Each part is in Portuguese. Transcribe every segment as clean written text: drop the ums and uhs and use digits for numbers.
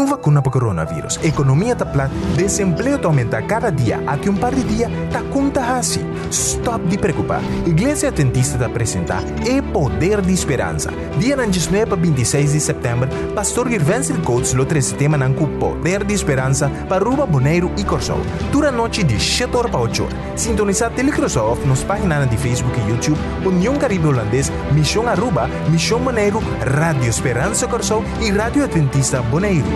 Sin vacuna para coronavirus, economia está plan, desempleo está aumenta cada dia, aqui par de dia está conta assim. Stop de preocupar. Igreja Adventista está apresentar e poder de esperança. Dia 19 para 26 de setembro, pastor Jurvensley Koots lo treze tema com poder de esperança para Ruba Boneiro e Corsol. Dura noite de 7 horas para 8 horas. Sintonizar Telecrosoft nos páginas de Facebook e YouTube, União Caribe Holandês, Missão Aruba, Missão Boneiro, Rádio Esperança Corsol e Rádio Adventista Boneiro.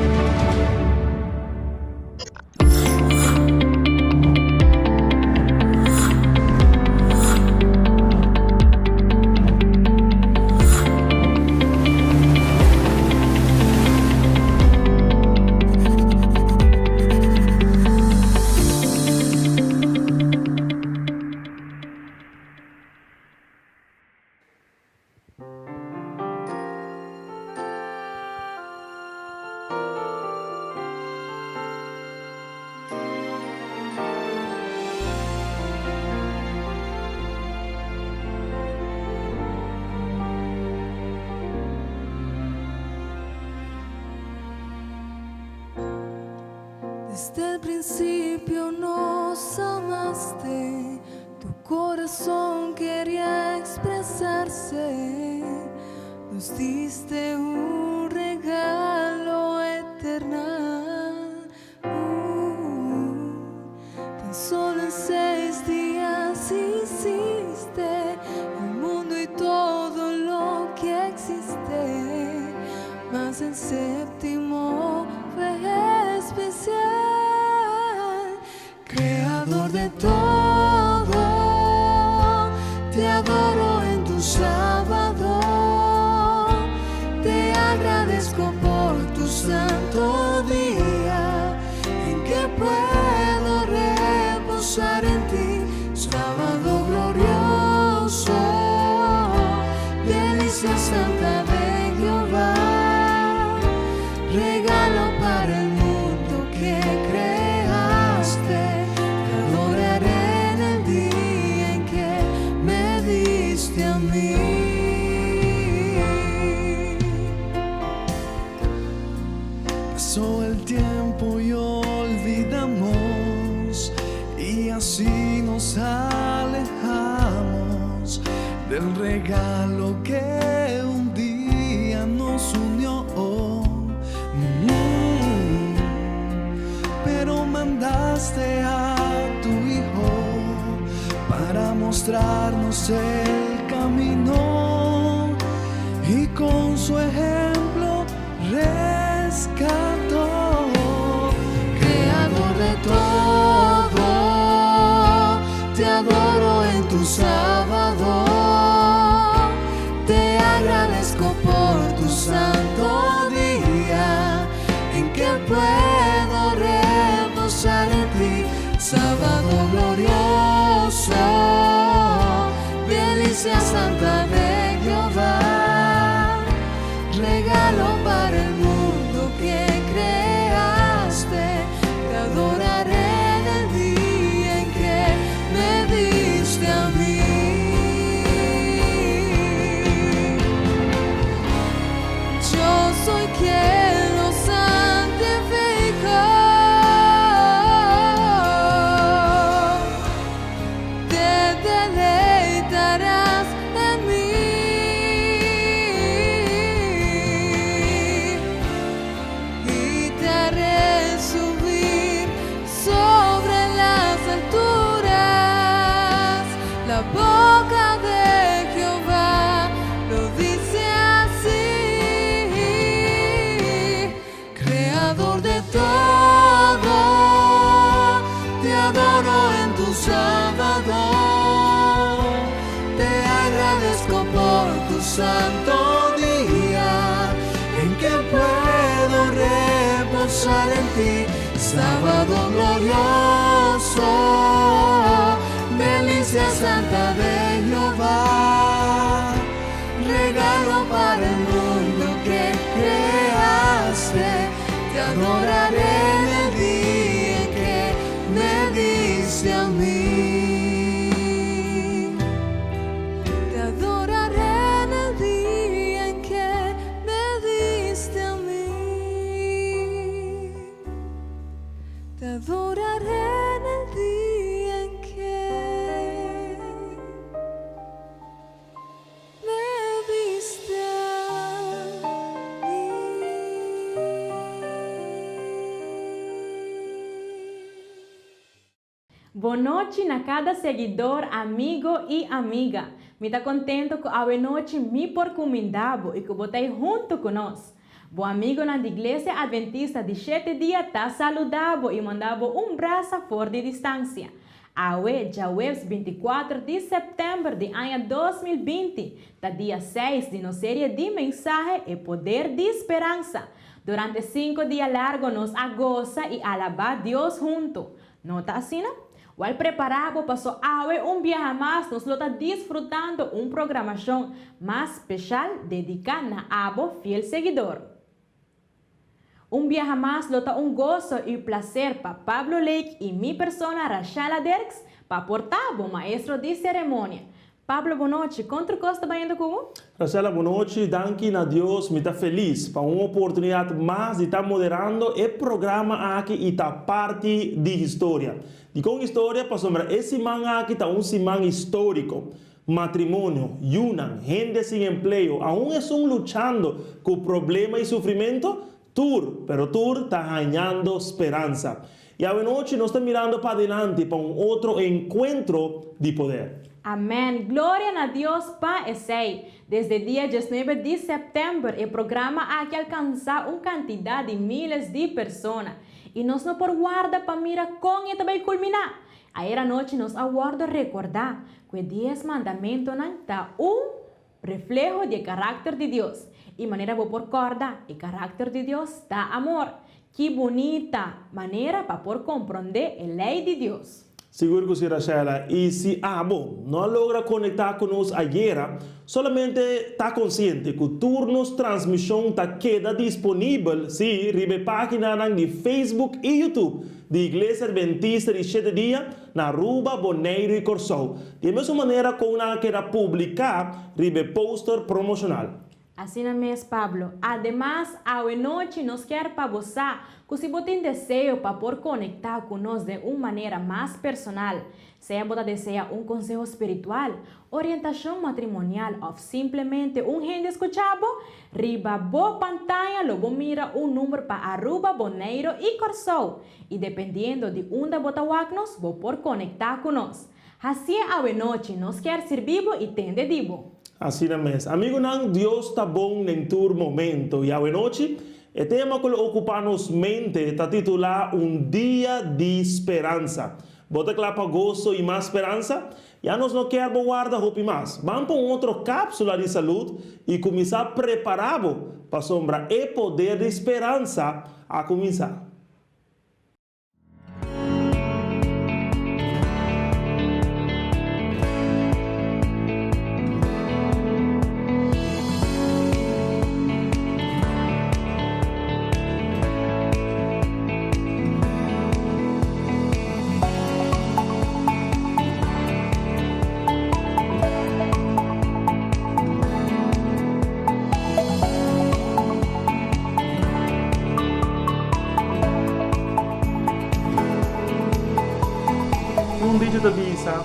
Desde el principio nos amaste, tu corazón quería expresarse, nos diste un regalo eternal. Tan solo en 6 días hiciste el mundo y todo lo que existe, mas el séptimo fue especial. Creador de todo, te adoro en tu sábado, te agradezco por tu santo día, en que puedo reposar en ti, sábado glorioso, delicia santa de Jehová, regalo para el mundo que creaste, te adoraré en el día en que me diste a mí. Pasó el tiempo y olvidamos, y así nos alejamos del regalo que un día nos unió. Pero mandaste a tu Hijo para mostrarnos el camino, y con su ejemplo rescató. Creador de todo, te adoro en tu sábado, te agradezco por tu santo día, en que puedo reposar en ti, sábado glorioso, delicia santa de Jehová, regalo para el mundo que creaste, te adoraré en el día en que me diste a mí. Yo soy quien lo santificó, te deleitarás en mí, y te haré subir sobre las alturas. La boca de Jehová lo dice así. Creador de todo, te adoro en tu sábado, te agradezco por tu santo día, en que puedo reposar en ti, sábado glorioso, delicia santa de Jehová, regalo para el mundo que creaste, te adoraré en el día en que me diste a mí. Te adoraré en el día en que me diste a mí. Boa noite a cada seguidor, amigo e amiga. Me está contento que a noite me porcomendavo e que botei junto conosco. Bom amigo na igreja adventista de 7 dias está saludavo e mandava braço fora de distância. Awe, já o 24 de setembro de ano 2020, da dia 6 de nossa série de mensagem e poder de esperança. Durante 5 dias largos nos agosta e alabar Deus junto. Nota assim, não? Al preparado para awe viaje mais, nos está desfrutando programação mais especial dedicada a abo fiel seguidor. Viaje mais lota gozo e prazer para Pablo Lake e minha persona Rachala Derks para portar o maestro de cerimônia. Pablo, boa noite. Quanto costa baindo com Rachala, boa noite. Danke a Deus, me está feliz para uma oportunidade mais de estar moderando o programa aqui e estar parte de história. E com história, para sombra, esse semana aqui está semana histórico. Matrimônio, yunan, gente sem emprego, aún estão lutando com problema e sofrimento. Pero Tur está ganhando esperança. E a noite nós estamos mirando para adelante para outro encontro de poder. Amém. Glória a Deus para esse. Desde o dia 19 de setembro, o programa aqui alcança uma quantidade de milhares de pessoas. E nós não por guarda para mirar como ele vai culminar. Aí noite nós aguardo recordar que 10 mandamentos não está reflejo do caráter de Deus. E maneira vou por corda, o caráter de Deus está amor. Que bonita maneira para por compreender a lei de Deus. Seguro que sim, Rachala. E se não logra conectar conosco ayer, solamente está consciente que o turnos transmissão está queda disponível se ribe página de Facebook e YouTube de Igreja Adventista de 7 dias na Rua Boneiro e Corsou. De mesma maneira como na queda publicar ribe poster promocional. Assim mesmo, Pablo. Ademais, a noite nós quer para você que se você tem desejo para por conectar conosco de uma maneira mais personal, seja você deseja conselho espiritual, orientação matrimonial ou simplesmente gente escuchado, riba boa pantalla, logo mira número para Aruba, Boneiro e Corsou. E dependendo de onde você nos vou por conectar conosco. Assim, a noite nós quer ser vivo e tende divo. Assim mesmo. Amigo, não, Deus está bom em todo momento. E a noite, o tema que ocupa nos mente está titulado Dia de Esperança. Bota lá para gozo e mais esperança. Já nós não queremos guardar roupa mais. Vamos para outra cápsula de saúde e começar a preparar para sombra e poder de esperança a começar.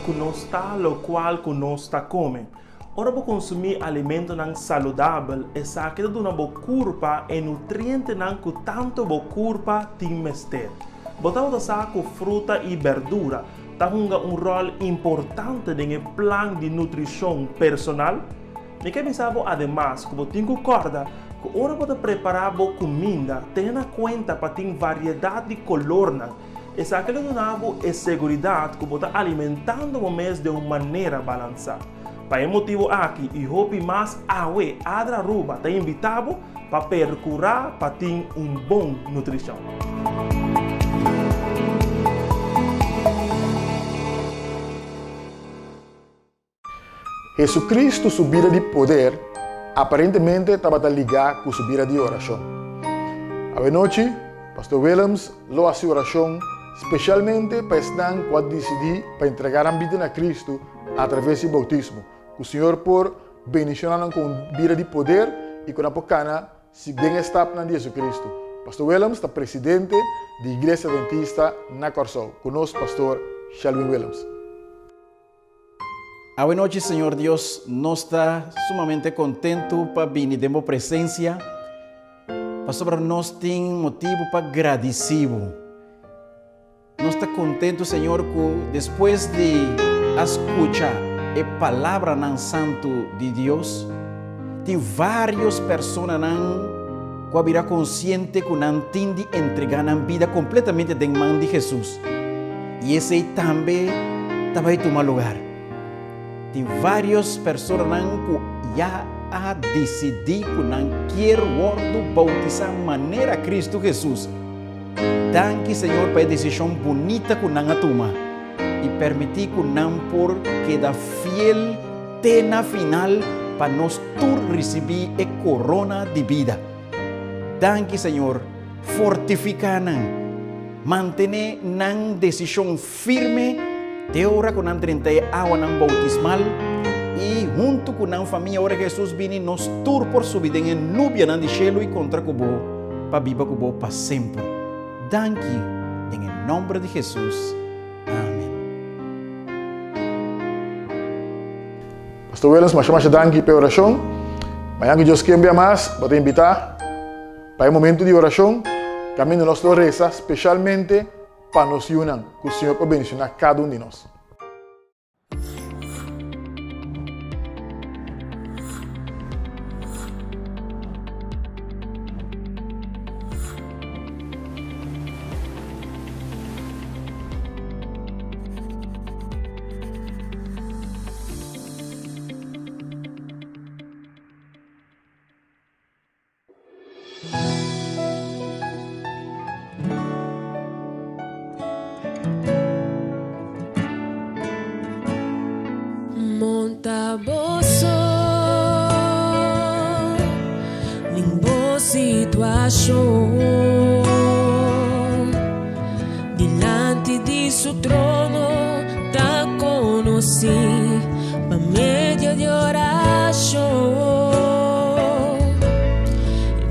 Que não está lo qual que não está come. Ora para consumir alimento não saudável, essa que dá uma boa curva e nutriente não que tanto boa curva tem mester. Botando da saco fruta e verdura, tá um rol importante no plano de nutrição personal. E que pensava ademais que você tem que acordar que ora para preparar a comida, tenha conta para ter variedade de color não. Essa que donava é segurança que você está alimentando o mês de uma maneira balançada. Para esse motivo aqui, e hobby mais awe, adra ruba, está invitado para percorrer para ter bom nutrição. Jesucristo subira de poder, aparentemente estava ligado com subira de oração. A noite, Pastor Williams lo hace oração especialmente para estar quando decidir para entregar a vida a Cristo através do bautismo. O Senhor por bendicionar com vida de poder e com a pocana se bem-estar na Jesus Cristo. Pastor Williams está presidente da Igreja Adventista na Corsou. Conosco, Pastor Shelvin Williams. Boa noite, Senhor Deus. Nós estamos sumamente contentos para vir de sua presença. Pastor, nós temos motivo para agradecer. no está contento, Señor, que después de escuchar la palabra nan santo de Dios, tem várias pessoas que haverá consciente que não entende entregar a vida completamente em mão de Jesus. E esse também vai tomar lugar. Tem várias pessoas que já a decidir que não quer bautizar de maneira Cristo Jesus. Danke, Senhor, para a decisão bonita que não toma e permitir que não por quedar fiel até na final para nós todos receber a corona de vida. Danke, Senhor, fortificar-nos, manter na decisão firme, de hora que não trentei água não bautismal e junto com a família, ora Jesus vem nos todos por subir em nuvem de céu e contra o bo, para viver com o bo para sempre. Danke, em nome de Jesus. Amém. Pastor Wellens, mas danke pela oração. Amanhã que Deus quer enviar mais, vou invitar para o momento de oração. Caminho nós reza, especialmente para nos unir, que o Senhor pode bendicionar cada de nós. Monta boso ningbo situação delante de su trono te conocí por medio de oración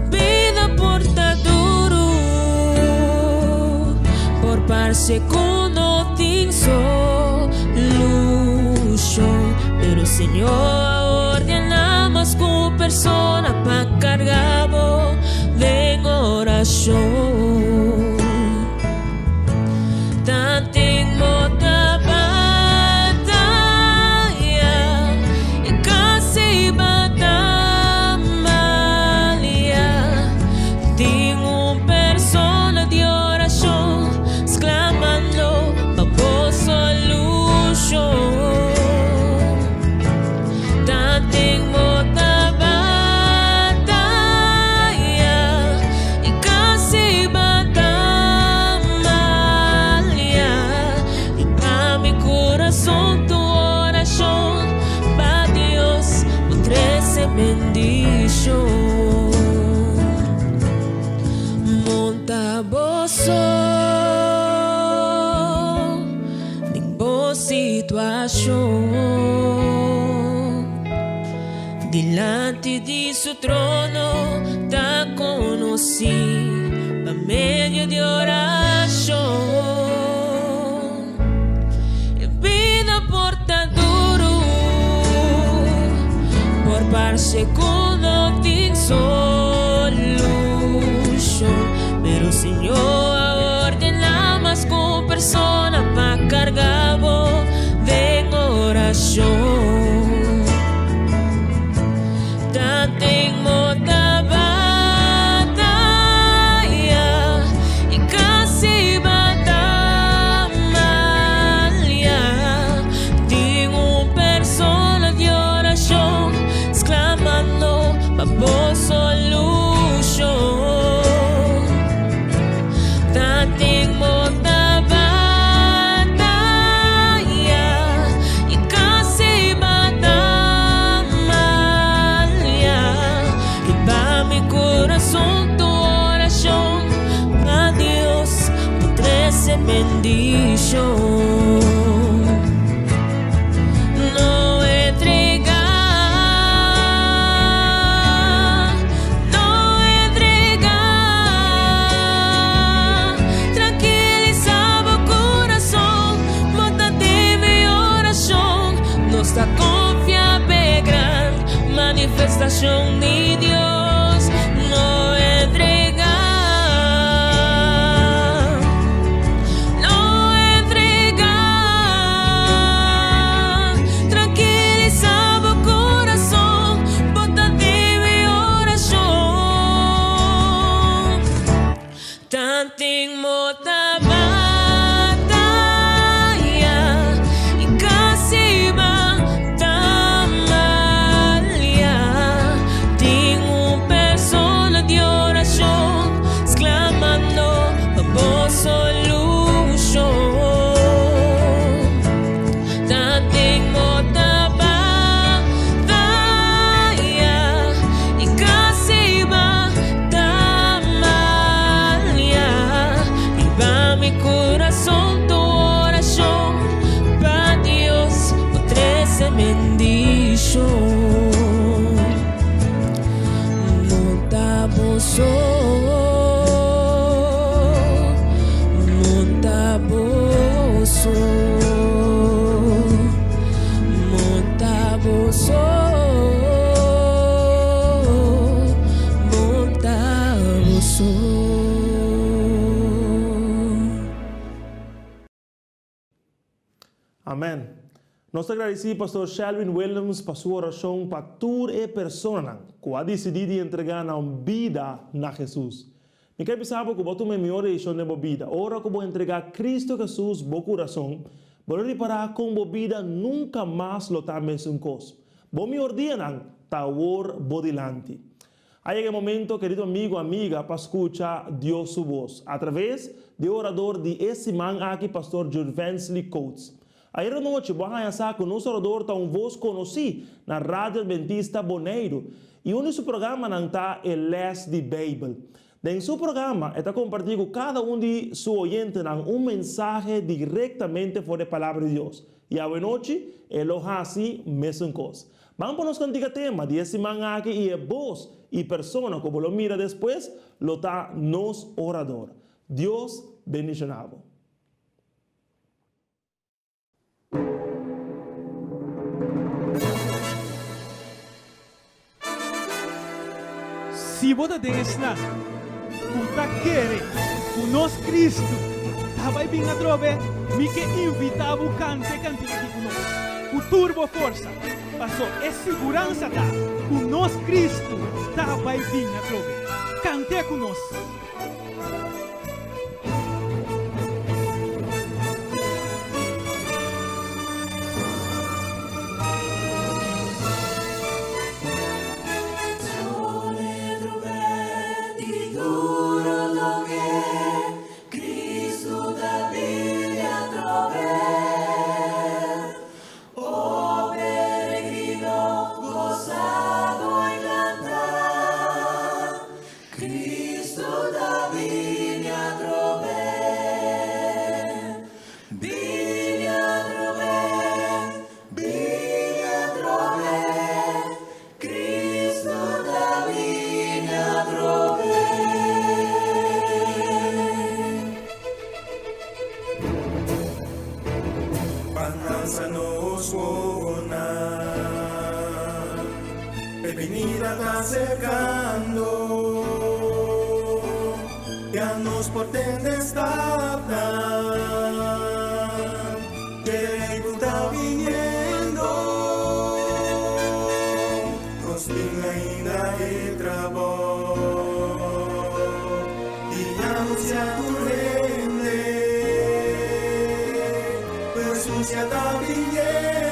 vida porta duro por par segundo tin solución. Pero Señor, ordenamos con persona para cargamos de oración. Tanto muita batalha e casi batalha. Tenho persona de oração exclamando para solución. Bendición monta boso ningbo situación delante de su trono te conocí por medio de oración vida porta duro por par segundo tin solución. Pero Señor, ordenamos con persona para cargar de oración. Tanto muita batalha e casi batalha. Tenho persona de oração exclamando para solución. Tanto muita batalha e casi batalha. Que para mi corazón tu oración, para Dios tu trece bendición. No entregar, tranquilizaba o corazón, montate mi oración, nuestra confianza gran manifestación de Dios. No entregar, no Amém. Nós agradecemos pastor Shelvin Williams por sua oração para toda a pessoa que ha decidido entregar a vida a Jesus. Me quero saber que você melhor edição de vida. Ora que vou entregar Cristo Jesus no coração, vou reparar com a vida nunca mais lo tá mesmo coisa. Vou me ordenar tá bodilante. Aí é o momento, querido amigo, amiga, para escutar Deus sua voz através do orador de esse man aqui, pastor Jurvensley Koots. Aí à noite, vamos a que o nosso orador está voz conhecido na Rádio Adventista Boneiro e o nosso programa não está é Les de Bible. Em seu programa, está compartilhando com cada de seus ouvintes mensagem diretamente fora da palavra de Deus. E à noite, ele faz mesmo coisa. Vamos para o nosso antigo tema de esse man aqui e é voz e pessoa como lo mira depois, lo está nos orador. Deus bendicionado. Se você tem na puta querer o nosso Cristo vai vir a trove me que invitava o cante aqui conosco o turbo força passou é segurança tá o nosso Cristo vai vir a trove cante conosco. Venida está cercando, ya nos portende estar, que está viniendo, nos tiene ainda el trabajo, y anuncia tu reine, Jesús ya está viniendo.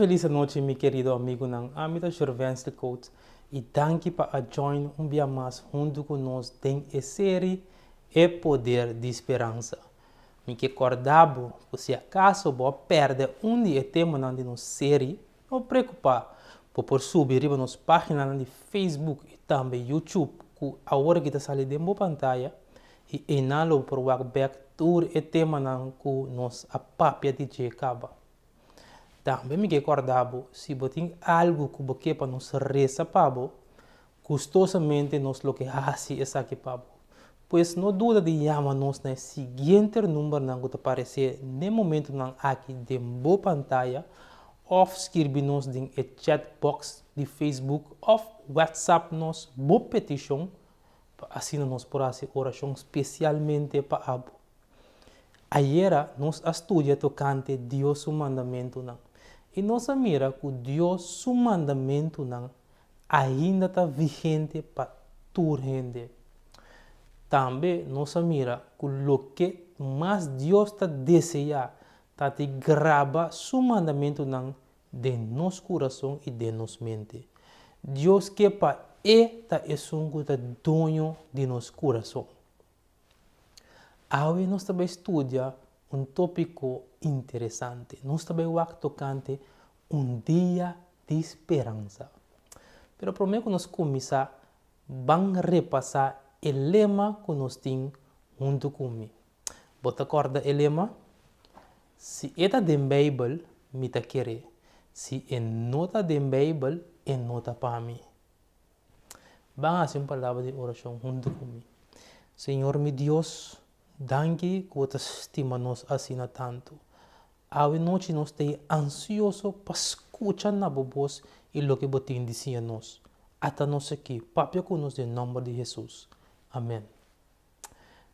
Feliz noite, meu querido amigo ng âmbito Jurvensley Koots e danke para join dia mais junto conosco em a série E Poder de Esperança. Me que acordavo, se acaso vou perder dia tema de nossa série, não preocupar, por subir para nossa página de Facebook e também YouTube, que agora que está saindo na pantalla, e enalo por back todo o tema que nos apapia de Jacaba. Também me recordava, se você tem algo que você para nos reza para custosamente nos lo que hace es aqui para pois não dúvida de chamar-nos no seguinte número que aparecer no momento aqui de boa pantalla ou escrever-nos em chat box de Facebook ou WhatsApp nos boa petição assim nós por essa oração especialmente para abo. Ayer nós estudia tocante Deus o mandamento e nós mira que Deus o mandamento ainda está vigente para toda gente. Também nós mira que o que mas Deus está deseja tá te grava su mandamento de nos coração e de nos mente. Deus que pa tá um que dono de nos coração. Hoje nós também estudia tópico interessante. Nós também tocante dia de esperança. Pero primeiro que nós começar, vamos repassar o lema que nós temos junto comigo. Bota corda o lema? Se é da Bíblia, me tá querer. Se é nota da Bíblia, é nota para mim. Vamos fazer uma palavra de oração junto comigo. Senhor, meu Deus, danke que você estima nos assim tanto. Hoje noite nós estamos ansiosos para escuchar na voz e o que você tem dizer a nós. Até nós aqui, papai conosco em nome de Jesus. Amém.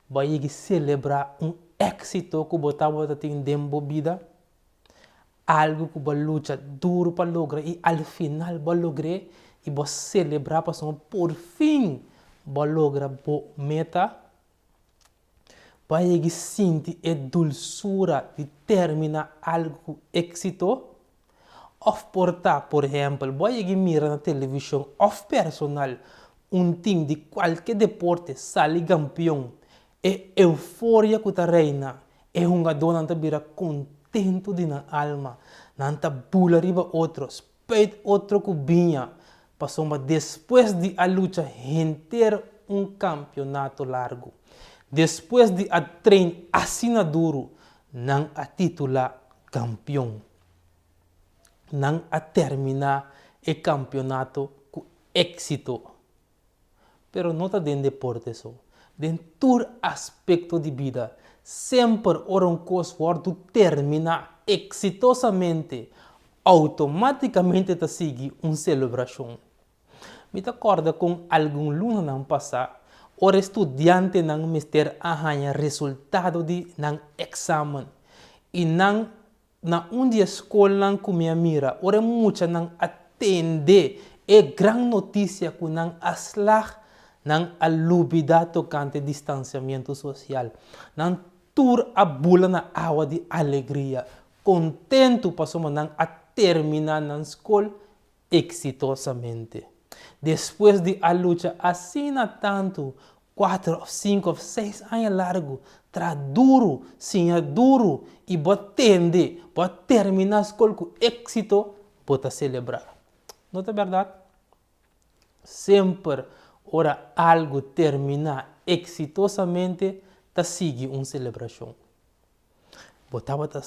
Vai celebrar êxito que você tem dentro da vida. Algo que você luta duro para lograr e ao final você lograr e você celebrar para por fim você lograr a meta. Vai sentir a dulçura de terminar algo com êxito. Ou portar, por exemplo, vai mirar na televisão ou personal time de qualquer deporte sai campeão. É euforia que reina. É um jogador que vira contento de na alma. Não bula riba outros, pede outro que vinha. Passou depois de a luta inteira campeonato largo. Depois de a treino assina duro, não a titular campeão. Não a terminar o campeonato com êxito. Pero não está dentro deporte só. Dentro todo aspecto de vida, sempre ora coisa terminar exitosamente, automaticamente está seguir uma celebração. Me acorda com algum aluno não passar, ora estudante não mister arranha resultado de não exame e não na dia escola não comia mira, ora muita não atende é grande notícia que não aslag não alubida tocante distanciamento social, não tur a bula na água de alegria, contento passamos não a terminar na escola exitosamente. Depois de a luta assim tanto 4, 5, 6 anos largo, tra duro, sim duro, e botende, pode terminar a escola com êxito, pode celebrar. Não é verdade? Sempre, ora algo terminar exitosamente, tá sigue uma celebração. Botava tá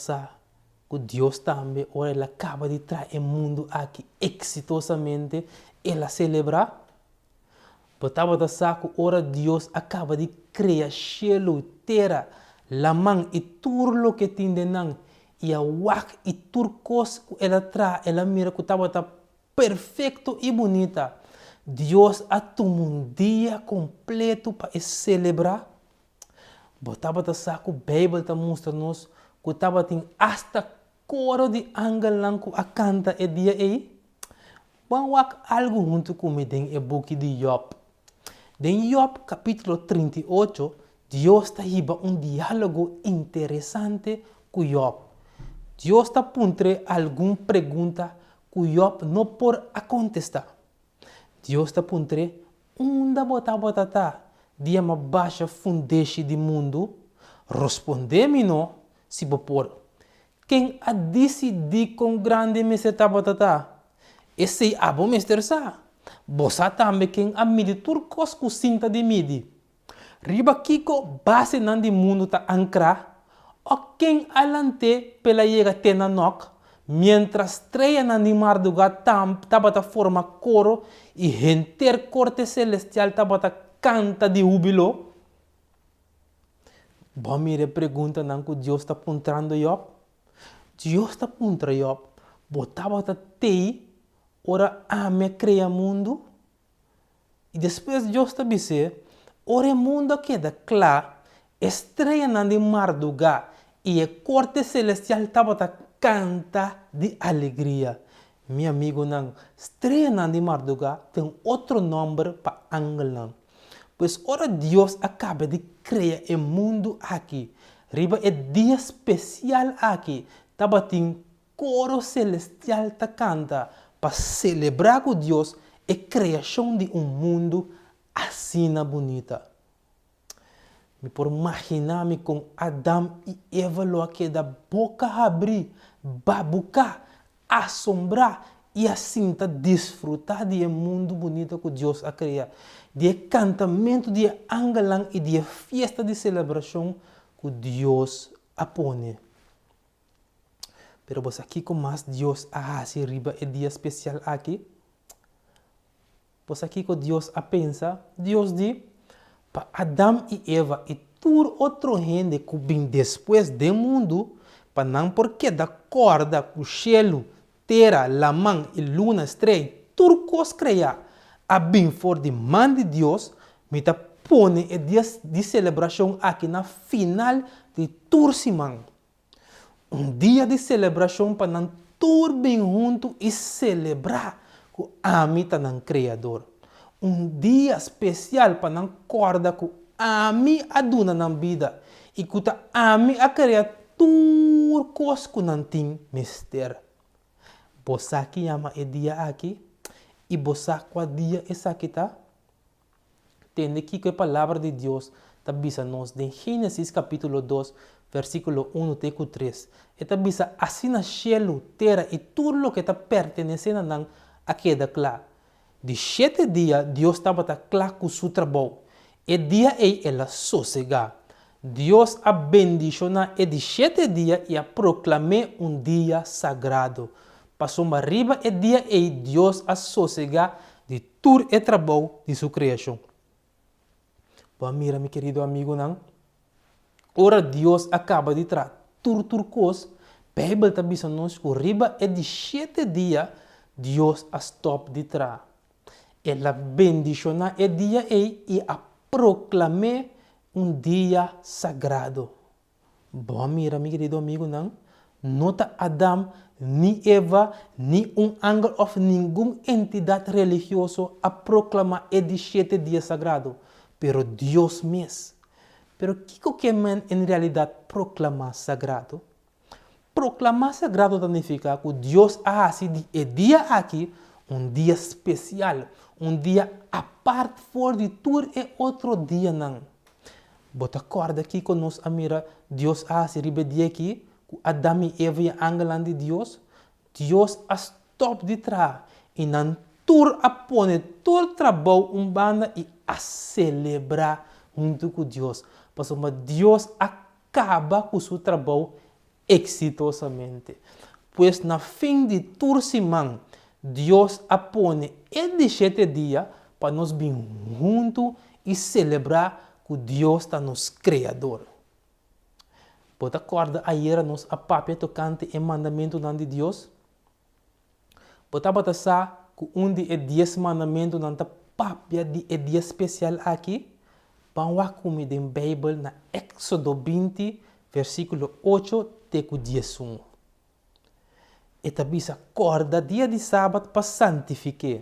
que Deus também, ora ele acaba de trazer o mundo aqui exitosamente, ela celebra. Botava tá que ora Deus acaba de criar cielo, terra, la mão e tudo o que tem de não, e a wak e tudo coisa que ela traz, ela mira que estava perfeito e bonita. Deus a um dia completo para celebrar. Botava tá que a Bíblia está mostrando-nos que estava tem hasta coro de angelanco a canta e dia aí. Vamos algo junto comigo em book de Job. Em Job capítulo 38, Deus está riba diálogo interessante com Job. Deus está pondo alguma pergunta que Job não pode contestar. Deus está pondo bota dia uma baixa fundeixe do mundo. Responde-me não, se por. Quem a decidir com grande meseta bota esse abo mister sa. Bosa também quem a medir turcos com cinta de midi. Riba kiko base nan di mundo ta ancra. O quem alante pela yega tena nok. Mientras treia nan di marduga tabata forma coro e enter corte celestial tabata canta de júbilo. Bom, mire pergunta nan que Deus está apontando Job. Deus está apontando Job. Botava tei. Ora ame cria mundo e depois Deus está dizendo ora mundo queda claro estreia na de marduga e a corte celestial estava canta de alegria. Meu amigo não estreia na de marduga tem outro nome para angelão. Pois ora Deus acaba de criar o mundo aqui riba é dia especial aqui, tava tem coro celestial ta canta para celebrar com Deus a criação de um mundo assim bonita. Me por imaginar-me com Adão e Eva lo que da boca abrir, babucar, assombrar e assim desfrutar de um mundo bonito que Deus a criar, de cantamento, de angelão e de festa de celebração que Deus a põe. Pero vos aqui com mais Deus a hace riba é dia especial aqui. Vos aqui com Deus a pensa, Deus diz para Adão e Eva e todo outro gente que vem depois do mundo, para não porque da corda, o cielo, terra, la mão e luna, estrela, tudo coisa criar, a bem for de mão de Deus, me tá põe o dia de celebração aqui na final de Tursimang. Dia de celebração para não tudo bem junto e celebrar que a mim tá no Criador. Dia especial para não acordar que a mim aduna na vida e que a mim a criar tudo coisa que não tem mistério. Você aqui chama o dia aqui e você qual dia é aqui tá? Tem aqui que a palavra de Deus está dizendo em Gênesis capítulo 2 versículo 1 até 3. Está dizendo assim na cielo, terra e tudo o que está pertencendo a queda claro. De 7 dias, Deus estava claro com o seu trabalho. E dia ela sossegar. Deus a bendicionar e de 7 dias e a proclamar dia sagrado. Passou uma riba e dia Deus a sossegar de todo o trabalho de sua criação. Bom, mira, meu querido amigo, não? Ora Deus acaba de trazer tudo coisa. A Bíblia está dizendo que o riba é de 7 dias, Deus a stop de trazer. Ela bendiciona o dia e a proclamar dia sagrado. Bom, mira, meu querido amigo, não? Nota Adão, nem Eva, nem ángel ou nenhuma entidade religiosa a proclamar o 7 dias sagrado. Pero Deus mesmo. Pero o que man em realidade proclamar sagrado? Proclamar sagrado significa que Deus hace o dia aqui dia especial, dia a parte fora de tudo e outro dia não. Bota acorda aqui conosco, amira, Deus hace o dia aqui, Adão e Eva e angelan de Deus, Deus a stop de trás e não tur a pone todo trabalho banda e a celebrar junto com Deus. Mas Deus acaba com o seu trabalho exitosamente. Pois na fim de todo semana, Deus apone de 7 dias para nós vir juntos e celebrar que Deus está nos criador. Pode acordar ayer nós a papia tocante e mandamento de Deus? Pode batasar que de 10 mandamentos na papia de dia especial aqui? Vamos comigo em Bíblia na Éxodo 20, versículo 8 até 11. E também acorda dia de sábado para santificar.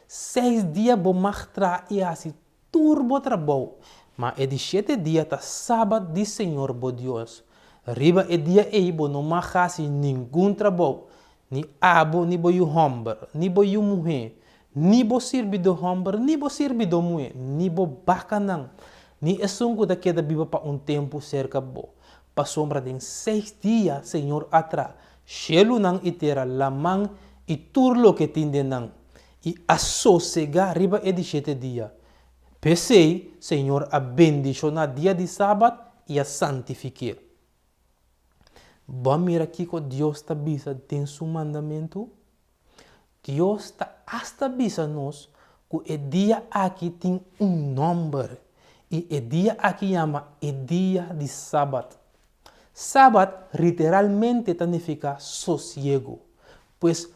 6 dias vou mostrar e assim turbo trabalho. Mas é de 7 dias tá sábado de Senhor bo Deus. Riba é dia aí bo não marcase nenhum trabalho. Ni abo, ni bo yu homem, ni bo yu mulher, ni bo sirbi do homem, ni bo sirbi do mulher, ni bo bacanang. Ni é sunco da queda viva para tempo cerca bo. Pa sombra de 6 dias, Senhor atra. Shelu nang itera lamang iturlo que tinde nang. E a sossegar riba é de 7 dias. Pensei, Senhor, a bendicionar dia de sábado e a santificar. Vamos mira aqui que Deus está bisa tem seu mandamento. Deus está hasta bisa nós que o dia aqui tem número. E o dia aqui chama o dia de sábado. Sábado literalmente significa sossego. Pois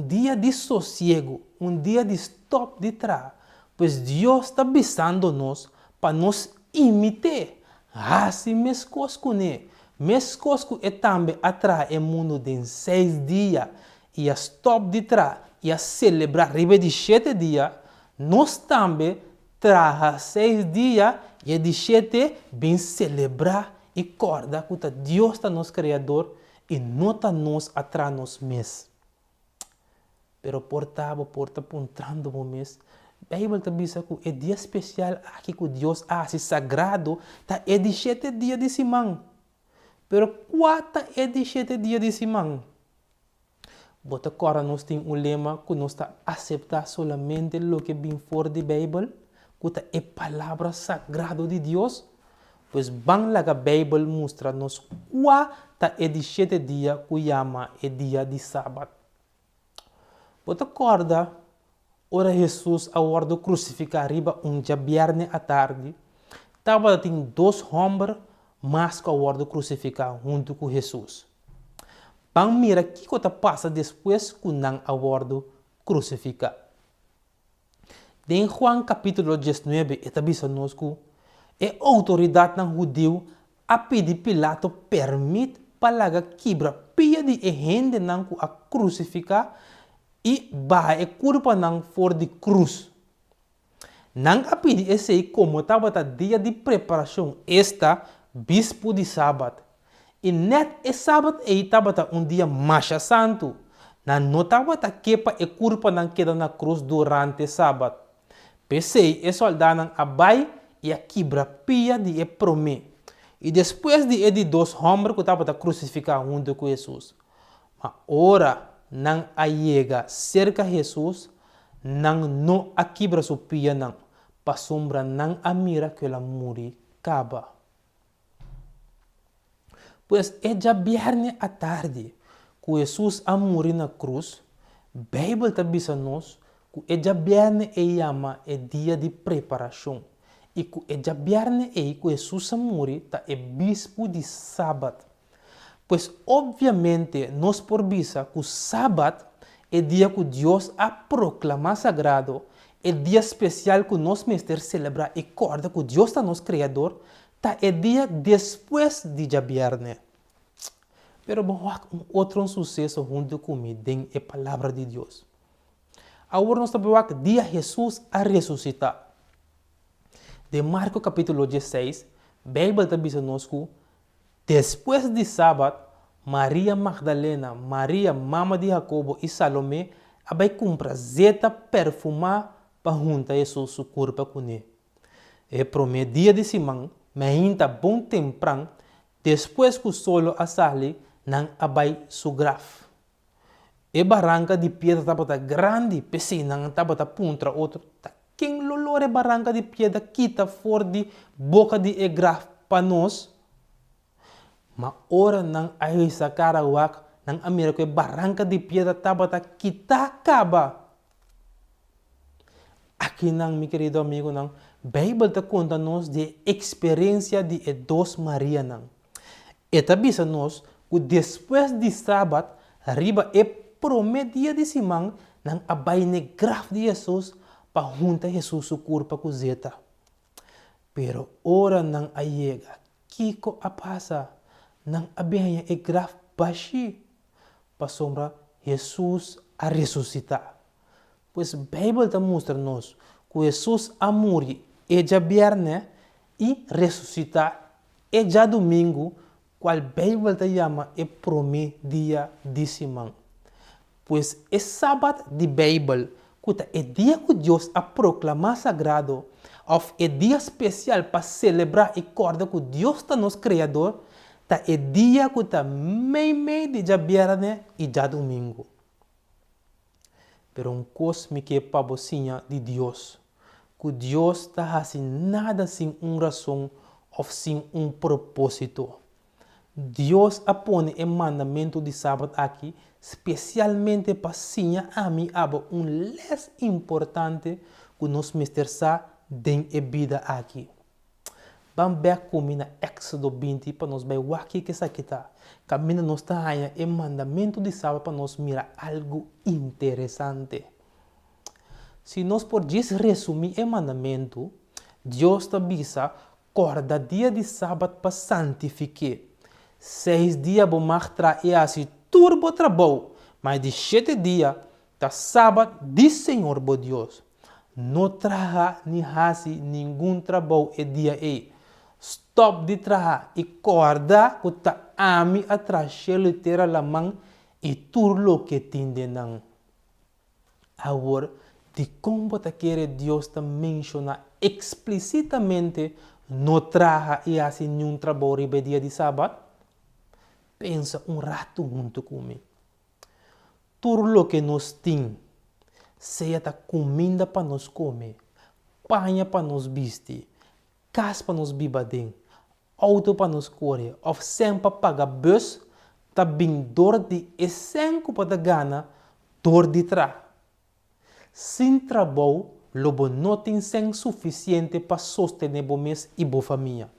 dia de sossego, dia de stop de trás. Pois Deus está bisando-nos para nos imitar. Assim mesmo com ele. Mesmo é também atrás o mundo de 6 dias. E a stop de trás. E a celebrar riba de 7 dias. Nós também traz 6 dias. E de 7 vem celebrar e corda que Deus está nos criador e não está nos atrás nos mes. Pero porta apontando o mês. A Bíblia está dizendo que é dia especial aqui que Deus hace sagrado, tá é de 7 dias de semana. Pero quatro é de 7 dias de semana. Bota agora nós temos um lema que nós está aceitar solamente o que vem fora da Bíblia, que é palavra sagrada de Deus. Pois bem lá a Bíblia mostra-nos quatro é de 7 dias que chama é dia de sábado. Bota acorda, ora Jesus a hora de crucificar arriba dia viernes à tarde, estava tem 2 homens mais que a hora de crucificar junto com Jesus. Bang mira que coisa passa depois que não a hora de crucificar. Em Juan capítulo 19, está dizendo que a autoridade não judeu a pedir Pilato permite para quebrar pia de gente não a crucificar e vai a curva não for de cruz. Não a pedir esse como estava dia de preparação esta bispo de sábado. E net é sábado e estava dia mais santo. Não estava quepa e curva não queda na cruz durante sábado. Pensei é soldado a vai e a quebra pia de promê. E depois de 2 homens que estavam crucificados junto com Jesus. Mas ora não a chega cerca de Jesus, não a quebra sua pia não. Para sombra não a mira que ela morre acaba. Pois é já viernes à tarde que Jesus a morrer na cruz. A Bíblia está dizendo que é já viernes e chama é dia de preparação. E que é já viernes que Jesus a morrer tá é bispo de sábado. Pois obviamente nós por visa que o sábado é dia que Deus a proclamar sagrado, é dia especial que nós mestre celebrar e corda que Deus está nos criador, tá é dia depois de já viernes. Pero outro sucesso junto comigo tem a palavra de Deus. Agora nós estamos que dia Jesus a ressuscitar. De Marcos capítulo 16, a Bíblia está dizendo que depois de sábado, Maria Magdalena, Maria, mama de Jacobo e Salomé, vai comprar zeta perfumar para juntar Jesus seu corpo com ele. E para o dia de semana, mas ainda bom temprano, depois que o sol assale, não vai sugraf. E barranca de pedra estava grande, pesi não estava contra outro. Quem lolore barranca de pedra quita fora de boca de graf para nós. Mas ora não aí sacar a wak, não a mira que barranca de pedra estava quita acaba. Aqui não, meu querido amigo, não. Bíblia está conta-nos de experiência de 2 Maria, não. E está dizendo-nos que depois de sábado, arriba é prometo dia de semana, não abai ne graf de Jesus, para juntar Jesus o corpo com zeta. Pero ora não a chega, kiko a passa, não abai e graf baixi, para sombra Jesus a ressuscitar. Pois a Bíblia está mostrando-nos que Jesus a morrer é já viernes e ressuscitar é já domingo, qual a Bíblia te chama é primeiro dia de semana. Pois é sábado de Bíblia, que é dia que Deus a proclamar sagrado, ou é dia especial para celebrar e recordar que Deus está nos criador, é dia que está meio de já viernes e já domingo. Pero coisa que é para você de Deus, que Deus está fazendo nada sem uma razão ou sem propósito. Deus apone o mandamento de sábado aqui, especialmente para sinha a mim les importante que nós mestersa den a vida aqui. Vamos ver como na Éxodo 20 para nós ver o que está aqui. Caminho nós está aí o mandamento de sábado para nós mirar algo interessante. Se nós podemos resumir o mandamento, Deus está avisa corda dia de sábado para santificar. 6 dias vou mostrar e assim turbo trabalho, mas de 7 dias tá sábado de Senhor bo Deus. Não traga nem hace nenhum trabalho e dia aí. Stop de trabalhar e corda que ta ami atrás ele terá la mão e tudo que tem de não. Agora, de como te quer Deus te menciona explicitamente no traja e assim nenhum trabalho no dia de sábado? Pensa rato junto comigo. Tudo que nós temos, seja a comida para nós comer, panha para nós vestir, casa para nós viver, auto para nós correr, ou sempre pagar bus, tá bem dor de essenco para gana, dor de tra. Sem trabalho, lobo não tem sem suficiente para sostener o mês e a família.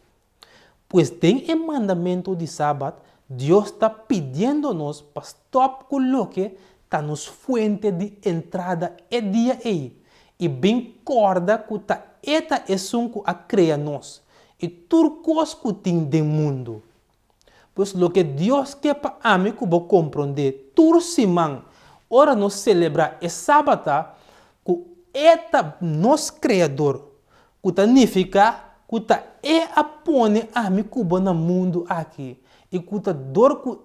Pois tem o mandamento de sábado, Deus está pedindo-nos para stop coloque tá nos fuente de entrada e dia aí. E bem corda que tá eta é sunco a criar nós. E turcos que tem do mundo. Pois lo que Deus quer para mim que vou compreender, tursimang, ora nos celebrar é sábado, que eta nos criador, que significa que tá é a pone a mim que no mundo aqui. E que tá dor que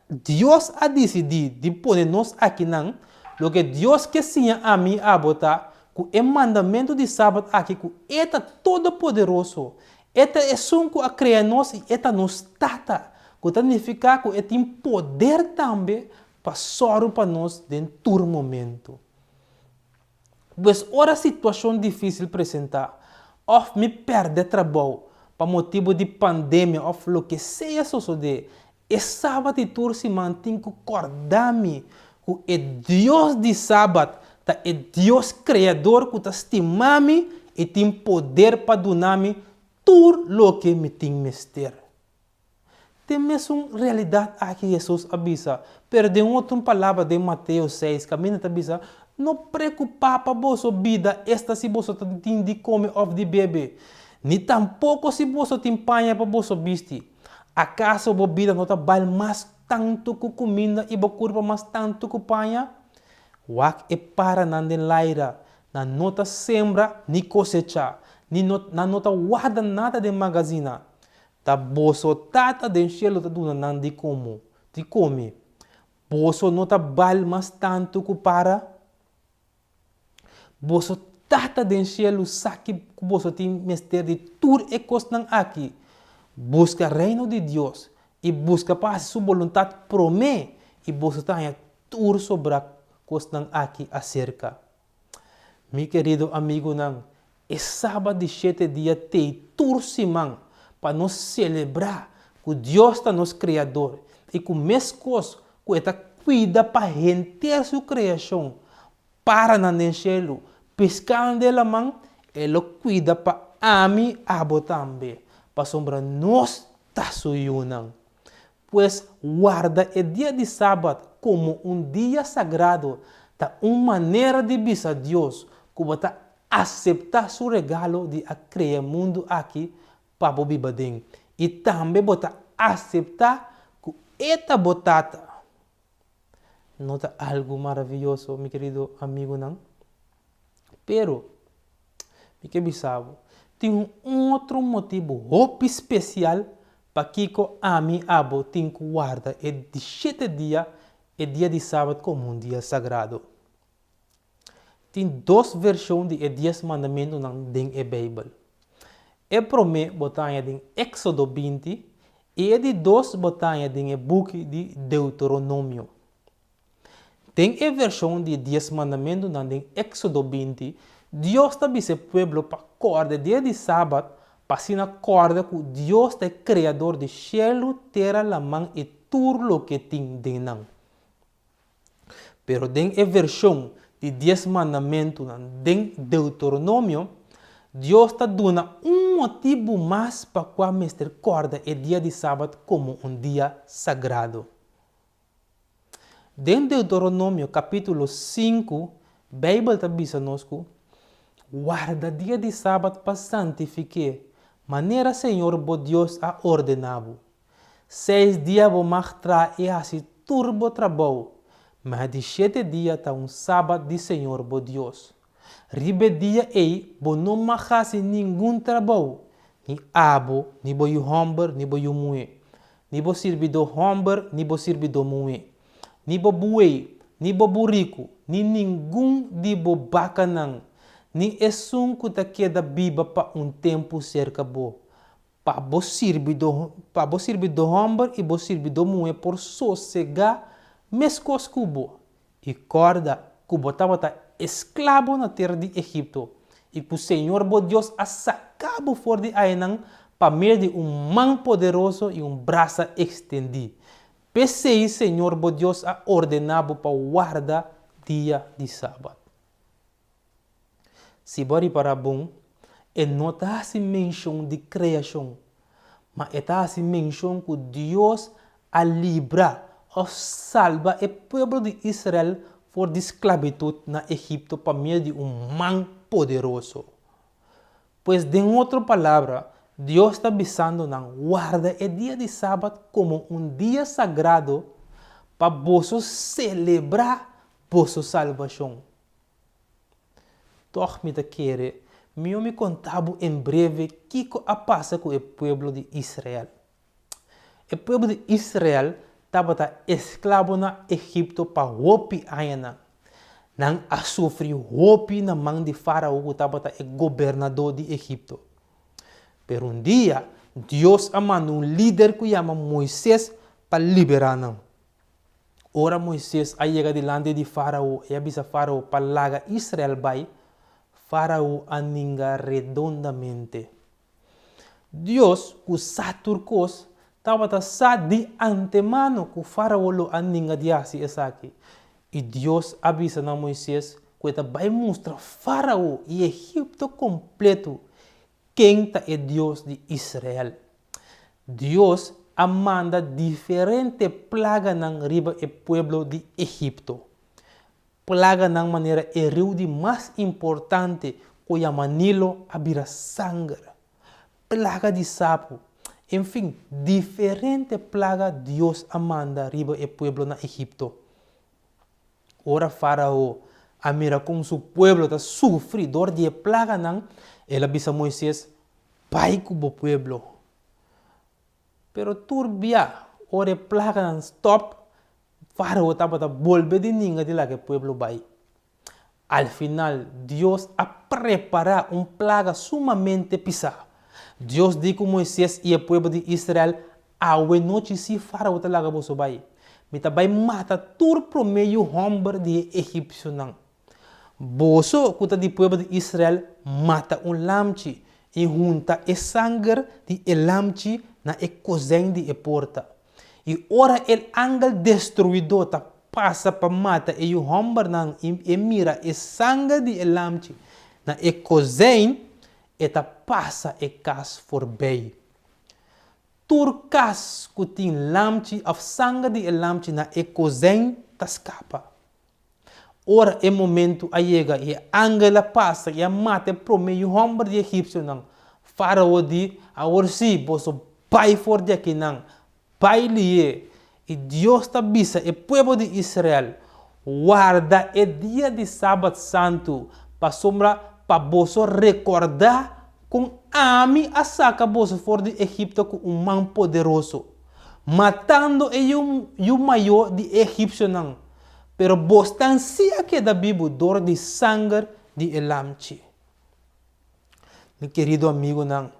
Deus a decidir de pôr nós aqui não, lo que Deus que sim a mim a botar, que é mandamento de sábado aqui, que eta todo poderoso, eta é sunco a criar nós e eta nos tata, que significa que tem poder também para sorrir para nós dentro do momento. Pois ora situação difícil apresentar, ou me perde trabalho, para motivo de pandemia, ou lo que seja suceder, e sábado e tur se mantém que acordar-me, que é Deus de sábado, é Deus criador que estima-me e tem poder para donar-me tudo o que me tem mester. Tem mesmo realidade aqui Jesus avisa, perdeu outra palavra de Mateus 6, caminha avisa, não preocupar para vossa vida, esta se você tem de comer ou de beber, nem tampouco se você tem panha para você vestir. Acaso a vida não trabalha mais tanto que comida e a curva mais tanto que panha? Wak é para não de laira, não nota sembra ni cosecha, não nota guarda nada de magazina. Ta boso tata de cielo ta duna não de como, de come. Boso não trabalha mais tanto que para. Boso tata de cielo saque que boso tem mester de tur e costan aqui. Busca o reino de Deus e busca para sua vontade promete e você tenha tudo sobre a questão aqui acerca. Meu querido amigo, não, é sábado de 7 dias tem tudo semana para nos celebrar que Deus está nos criador e que o mesmo coisa que está cuida para render sua criação para não céu, pescando de la mão, ele cuida para ami abo também. Para sombra nós tasuyunang. Pois guarda o dia de sábado como dia sagrado, da uma maneira de bisa Deus, que você aceitar seu regalo de criar mundo aqui para viver bem. E também você aceitar que esta botata não é algo maravilhoso, meu querido amigo, não? Pero, me que bisavo, tem outro motivo especial para que a mim abo tem que guardar de 7 dias e dia de sábado como dia sagrado. Tem 2 versões de 10 mandamentos na Bíblia. É promete botar em Éxodo 20 e é de 2 botar em book de Deuteronômio. Tem a versão de 10 mandamentos na Éxodo 20. Deus está dizendo ao povo para acordar dia de sábado, para se acordar que Deus é criador de céu, terra, la mão e tudo o que tem dentro. Pero tem a versão de 10 mandamentos em Deuteronômio, Deus está dando motivo mais para qual mestre acorda o dia de sábado como dia sagrado. Em Deuteronômio capítulo 5, a Bíblia está dizendo guarda dia de sábado para santificar, maneira Senhor bo Deus a ordenado. 6 dias vou mostrar e assim turbo trabalho, mas de 7 dias está sábado de Senhor bo Deus. Ribe dia ei, bo não marcasse nenhum trabalho, Ni abo, ni bo yu homber, ni bo yu mue. Ni bo sirvido homber, ni bo sirvido mue. Ni bo buey, ni bo burico, ni ninguém de bo bacanang. Ni esum kuta queda biba pa tempo cerca bo. Pa bo sirvido homber e bo sirvido mue por sossegar mescos cubo. E corda, cubo tava escravo na terra de Egipto. E que o Senhor, bo Deus, a sacabo fora de Ainang, para meio de mão poderoso e braço estendido. Pensei, Senhor, bo Deus, a ordenado para guardar dia de sábado. Se bori para bom, não está assim menção de criação, mas está assim menção que Deus a libra, a salva o povo de Israel for de esclavitud na Egipto para meio de mão poderoso. Pois, de outra palavra, Deus está avisando na guarda o dia de sábado como dia sagrado para você celebrar vossa salvação. Toch me querer, me contava em breve o que passa com o povo de Israel. O povo de Israel estava escravo na Egipto para roupi ainda. Não a sofrer roupi na mão de Faraó que estava o governador de Egipto. Pero dia, Deus mandou líder que chama Moisés para liberar não. Ora Moisés a chega delante de Faraó e avisa Faraó para lagar Israel vai. Faraó aninga redondamente. Deus, que saturcos, estava de antemano que Faraó lo aninga de assim essa aqui. E Deus avisa a Moisés que vai mostrar Faraó e Egipto completo quem é Deus de Israel. Deus manda diferente plaga na riba e pueblo de Egipto. Plaga na maneira é rio de mais importante que a Manilo abira sangue. Plaga de sapo. Enfim, diferente plaga Deus manda riba e pueblo na Egipto. Ora Faraó, a mira como seu pueblo está sofridor de plaga não, ele avisa Moisés, pai com o pueblo. Pero turbia, ora plaga não stop, Faraó estava a volver de ninguém de lá que o pueblo vai. Al final, Deus a preparar plaga sumamente pesada. Deus disse a Moisés e o pueblo de Israel, a noite se Faraó está lá que você vai. Mita vai matar todo o meio homem de egípcio não. Boso, que está de pueblo de Israel, mata lamchi e junta o sangue de lamchi na cozinha de porta. E ora o ángel destruidor ta passa para matar e o homem não e mira o sangue de lamchi na cozinha e ta passa e cas forbi. Turcas que tem lamchi of sangue de lamchi na cozinha ta escapa. Ora é momento a chega e ángel passa e mata pro meio homem de egípcio não. Faraó di a orsi boso pai for de aqui não. Pai lhe e Deus ta bisa e povo de Israel guarda e dia de sábado santo para sombra para boso recordar com ami a saca boso for de Egipto com mão poderoso matando e o maior de egípcio não. Pero bostancia que da Bíblia dor de sangue de elamchi. Meu querido amigo não,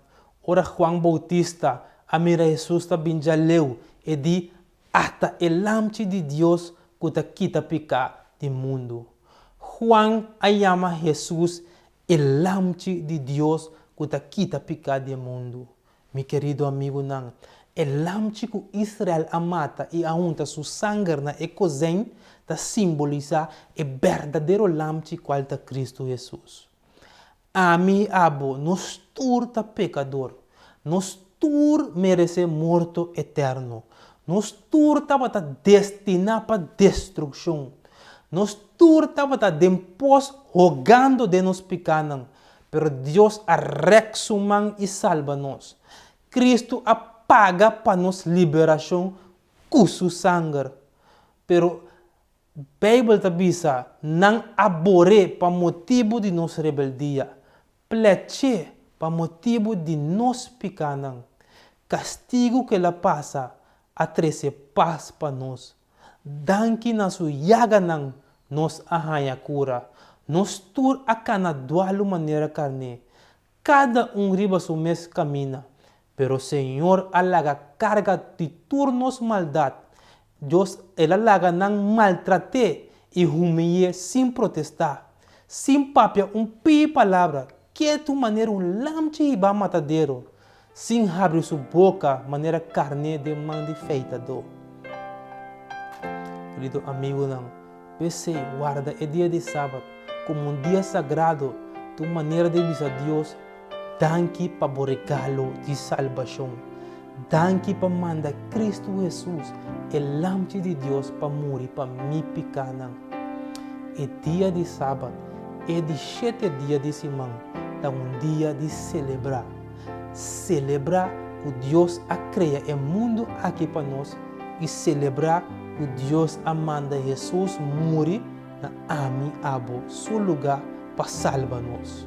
ora Juan Bautista a mira Jesus ta binjaleu e di ata elamchi de Deus que ta quita pica de mundo. Juan a chama Jesus elamchi de Deus que ta quita pica de mundo. Meu querido amigo não, elamchi que Israel amata e aunta su sangue na cozinha ta simboliza o verdadeiro lamchi qual ta Cristo Jesus. Ami abo, nos turta pecador, nos tur merece morto eterno, nos tur tava ta destinado para destruição, nos tur tava ta dempos rogando de nos picanam, pero Deus arrexuman e salva-nos. Cristo paga para nos liberação com su sangue, pero Bíblia ta bisa não abore para motivo de nossa rebeldia. Pleche para motivo de nos picanang. Castigo que ela passa a trazer paz para nós. Danke na sua yaganang nos arranha cura. Nos tur a cana dualo maneira carne. Cada riba seu mês camina. Pero Senhor alaga carga de turnos maldade. Deus ela alaga não maltrate e humilhe sem protestar. Sem papia pi palavra. Que tu maneira lamche e ba matadeiro. Sem abrir sua boca maneira carne de mão de feita do. Querido amigo não. Pense guarda é dia de sábado como dia sagrado. Tu maneira de dizer a Deus. Danke para o regalo de salvação. Danke para mandar Cristo Jesus, o lampe de Deus, para morrer para mim pecar. É dia de sábado, é de 7 dias de semana, é dia de celebrar. Celebrar o Deus a criar o mundo aqui para nós e celebrar o Deus a manda Jesus morrer na ami abo, seu lugar para salvar nós.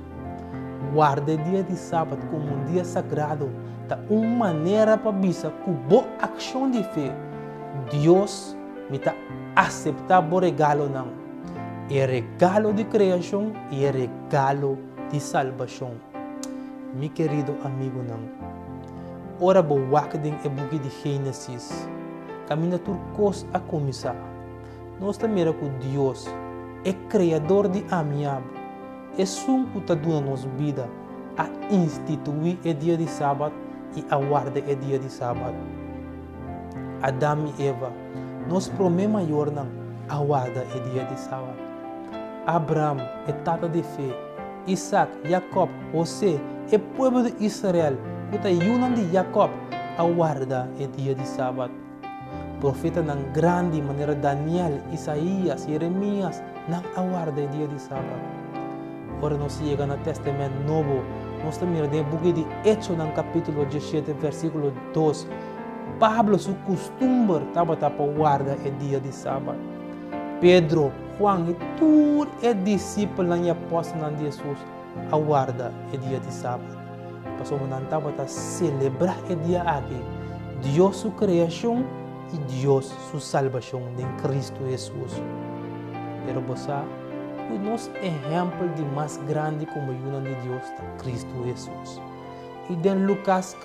Guarda o dia de sábado como dia sagrado, da uma maneira para bisa com boa ação de fé. Deus me está aceitando o regalo não. É regalo de criação e é regalo de salvação. Meu querido amigo não. Ora bo wakding e bugi de Gênesis. Caminha turcos a começar. Nós também com Deus, é criador de amiável. É um que está dando nossa vida a instituir o dia de sábado e a guardar o dia de sábado. Adão e Eva, nós promete maior não a guardar o dia de sábado. Abraão é tata de fé. Isaac, Jacob, José, o povo de Israel, que está junto de Jacob a guardar o dia de sábado. Profeta não grande maneira Daniel, Isaías, Jeremias não a guardar o dia de sábado. Ora nós chegamos no Testamento Novo, nós também temos o book de Hechos no capítulo 17, versículo 2. Pablo, seu costume, estava para guardar o dia de sábado. Pedro, Juan e todos os discípulos e apóstolos de Jesus a guardar o dia de sábado. Passou não estava para celebrar o dia aqui. Deus sua criação e Deus sua salvação em Cristo Jesus. Pero você o nosso exemplo de mais grande comunhão de Deus é Cristo Jesus. E em Lucas,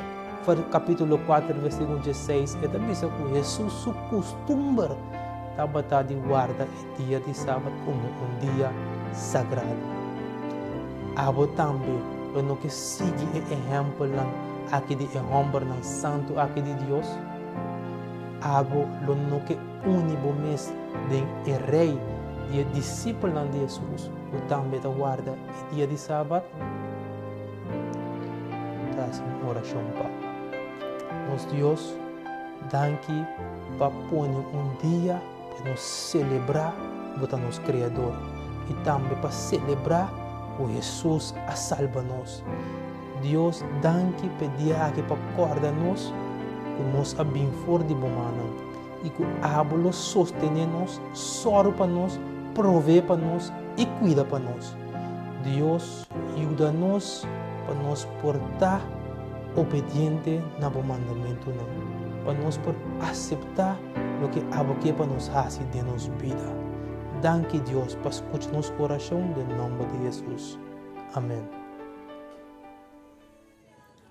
capítulo 4, versículo 16, é também que Jesus, seu costume, estava de guarda o dia de sábado como dia sagrado. Abo também, quando que sigue o exemplo aqui de homem santo aqui de Deus, abo no que único mês de rei e discípulo de Jesus, o também guarda o dia de sábado, traz uma oração para nós. Deus, danke para pôr dia para nos celebrar o nosso Criador e também para celebrar o Jesus a salva-nos. Deus, danke pedir aqui para acordar nós, que nós bem for de bomana e que o sostener-nos, sorro para nós, provê para nós e cuida para nós. Deus ajuda-nos para nos portar obediente no mandamento, para nós por aceitar o que aboque para nos fazer de nossa vida. Danke Deus para escutar nossa oração em nome de Jesus. Amém.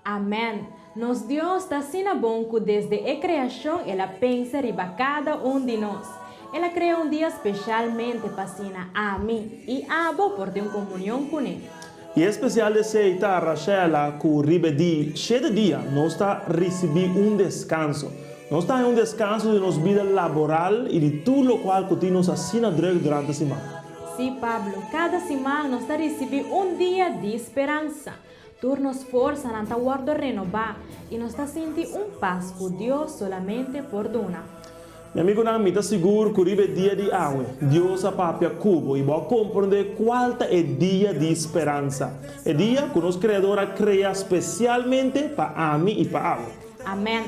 Amém. Nos Deus está sendo bom que desde a criação ela pensa em cada de nós. Ela criou dia especialmente para ensinar a mim e a Abo por ter uma comunhão com ele. E é especial de aceitar a Rachela que ribedi 7 dias nós está recebendo descanso. Nós está em descanso de nossa vida laboral e de tudo o qual que nos assina durante a semana. Sim, Pablo, cada semana nós está recebendo dia de esperança. Turnos força não está guardo renovar e nós está sentindo paz com Deus solamente por dona. Meu amigo não me está seguro que o dia de água, Deus a papia cubo e vai compreender qual é o dia de esperança. É dia que nosso Criador cria especialmente para mim e para água. Amém.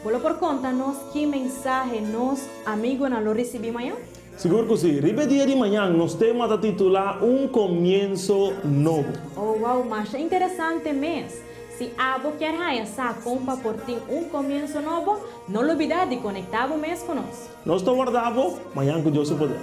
Vou por conta nós que mensagem nós amigos não lo recebemos amanhã? Seguro que sí. Ribe dia de mañana nos tema a titular Un Comienzo Novo. Oh, wow, mas é interessante mesmo. Se abo quer essa compa por ti um começo novo, não olvide de conectar o mês conosco. Nós te guardamos, mañana con Dios su poder.